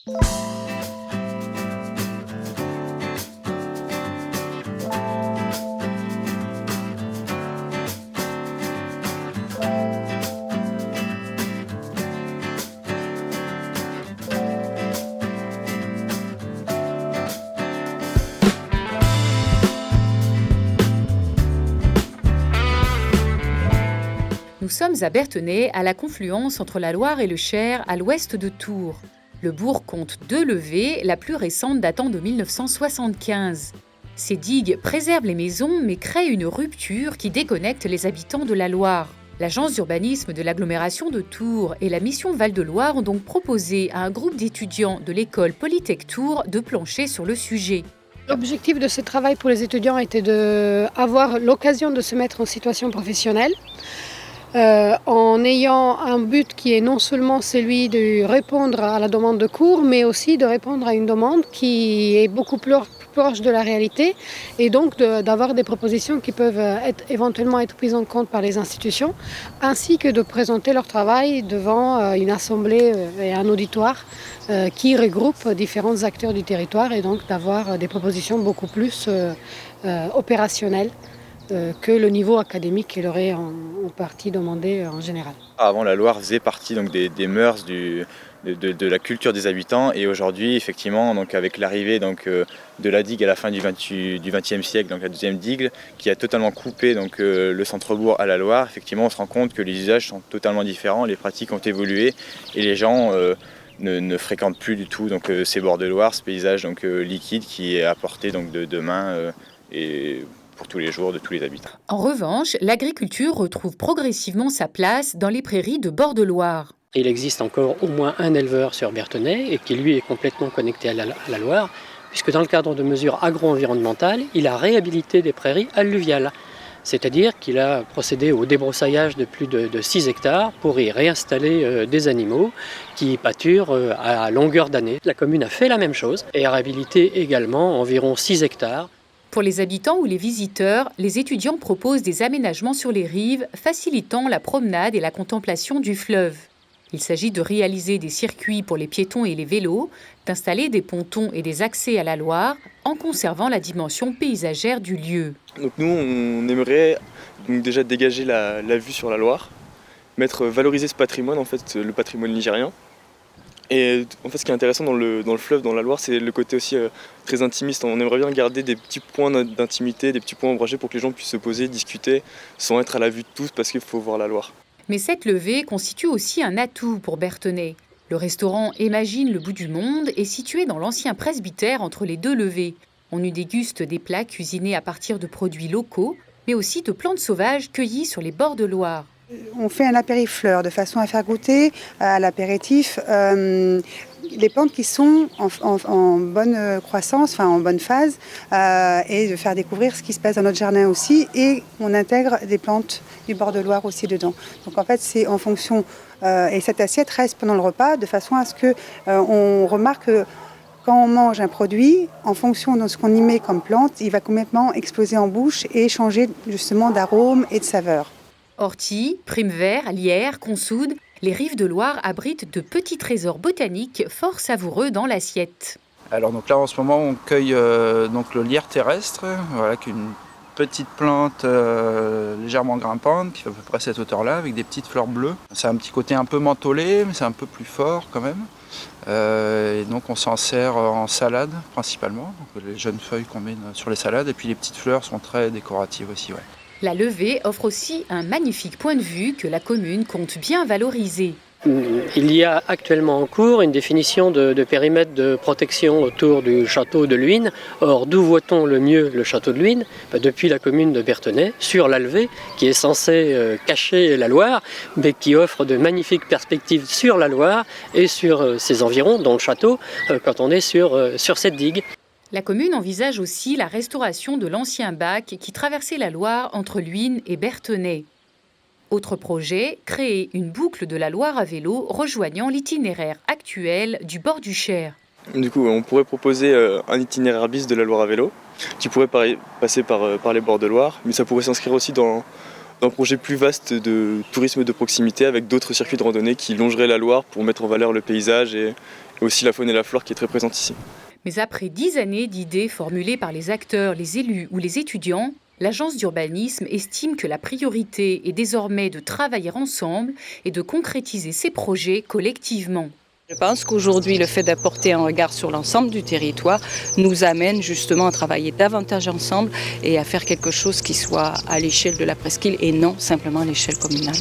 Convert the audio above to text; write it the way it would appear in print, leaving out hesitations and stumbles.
Nous sommes à Berthenay, à la confluence entre la Loire et le Cher, à l'ouest de Tours. Le bourg compte 2 levées, la plus récente datant de 1975. Ces digues préservent les maisons mais créent une rupture qui déconnecte les habitants de la Loire. L'agence d'urbanisme de l'agglomération de Tours et la mission Val-de-Loire ont donc proposé à un groupe d'étudiants de l'école Polytech Tours de plancher sur le sujet. L'objectif de ce travail pour les étudiants était d'avoir l'occasion de se mettre en situation professionnelle. En ayant un but qui est non seulement celui de répondre à la demande de cours, mais aussi de répondre à une demande qui est beaucoup plus proche de la réalité et donc d'avoir des propositions qui peuvent éventuellement être prises en compte par les institutions, ainsi que de présenter leur travail devant une assemblée et un auditoire qui regroupe différents acteurs du territoire et donc d'avoir des propositions beaucoup plus opérationnelles que le niveau académique qui leur est en partie demandé en général. Avant, la Loire faisait partie donc, des mœurs de la culture des habitants et aujourd'hui, effectivement, donc, avec l'arrivée donc, de la digue à la fin du XXe siècle, donc la deuxième digue, qui a totalement coupé donc, le centre-bourg à la Loire, effectivement, on se rend compte que les usages sont totalement différents, les pratiques ont évolué et les gens ne fréquentent plus du tout donc, ces bords de Loire, ce paysage donc, liquide qui est apporté donc, de demain et pour tous les jours de tous les habitants. En revanche, l'agriculture retrouve progressivement sa place dans les prairies de bord de Loire. Il existe encore au moins un éleveur sur Berthenay et qui lui est complètement connecté à la Loire, puisque dans le cadre de mesures agro-environnementales, il a réhabilité des prairies alluviales. C'est-à-dire qu'il a procédé au débroussaillage de plus de 6 hectares pour y réinstaller des animaux qui pâturent à longueur d'année. La commune a fait la même chose et a réhabilité également environ 6 hectares. Pour les habitants ou les visiteurs, les étudiants proposent des aménagements sur les rives, facilitant la promenade et la contemplation du fleuve. Il s'agit de réaliser des circuits pour les piétons et les vélos, d'installer des pontons et des accès à la Loire, en conservant la dimension paysagère du lieu. Donc nous, on aimerait donc déjà dégager la vue sur la Loire, valoriser ce patrimoine, en fait, le patrimoine nigérien. Et en fait, ce qui est intéressant dans le fleuve, dans la Loire, c'est le côté aussi très intimiste. On aimerait bien garder des petits points d'intimité, des petits points ombragés pour que les gens puissent se poser, discuter, sans être à la vue de tous, parce qu'il faut voir la Loire. Mais cette levée constitue aussi un atout pour Berthenay. Le restaurant Imagine le bout du monde est situé dans l'ancien presbytère entre les 2 levées. On y déguste des plats cuisinés à partir de produits locaux, mais aussi de plantes sauvages cueillies sur les bords de Loire. On fait un apérifleur de façon à faire goûter à l'apéritif les plantes qui sont en bonne croissance, enfin en bonne phase, et de faire découvrir ce qui se passe dans notre jardin aussi. Et on intègre des plantes du bord de Loire aussi dedans. Donc en fait, c'est en fonction, et cette assiette reste pendant le repas, de façon à ce que on remarque que quand on mange un produit, en fonction de ce qu'on y met comme plante, il va complètement exploser en bouche et changer justement d'arôme et de saveur. Orties, primes-verts, lierres, consoudes, les rives de Loire abritent de petits trésors botaniques fort savoureux dans l'assiette. Alors donc là en ce moment on cueille donc le lierre terrestre, voilà, qui est une petite plante légèrement grimpante qui fait à peu près cette hauteur-là avec des petites fleurs bleues. C'est un petit côté un peu mentholé mais c'est un peu plus fort quand même. Et donc on s'en sert en salade principalement, donc les jeunes feuilles qu'on met sur les salades et puis les petites fleurs sont très décoratives aussi. Ouais. La levée offre aussi un magnifique point de vue que la commune compte bien valoriser. Il y a actuellement en cours une définition de périmètre de protection autour du château de Luynes. Or, d'où voit-on le mieux le château de Luynes ? Depuis la commune de Berthenay, sur la levée, qui est censée cacher la Loire, mais qui offre de magnifiques perspectives sur la Loire et sur ses environs, dont le château, quand on est sur cette digue. La commune envisage aussi la restauration de l'ancien bac qui traversait la Loire entre Luynes et Berthenay. Autre projet, créer une boucle de la Loire à vélo rejoignant l'itinéraire actuel du bord du Cher. Du coup, on pourrait proposer un itinéraire bis de la Loire à vélo, qui pourrait passer par les bords de Loire, mais ça pourrait s'inscrire aussi dans un projet plus vaste de tourisme de proximité avec d'autres circuits de randonnée qui longeraient la Loire pour mettre en valeur le paysage et aussi la faune et la flore qui est très présente ici. Mais après 10 années d'idées formulées par les acteurs, les élus ou les étudiants, l'agence d'urbanisme estime que la priorité est désormais de travailler ensemble et de concrétiser ces projets collectivement. Je pense qu'aujourd'hui, le fait d'apporter un regard sur l'ensemble du territoire nous amène justement à travailler davantage ensemble et à faire quelque chose qui soit à l'échelle de la presqu'île et non simplement à l'échelle communale.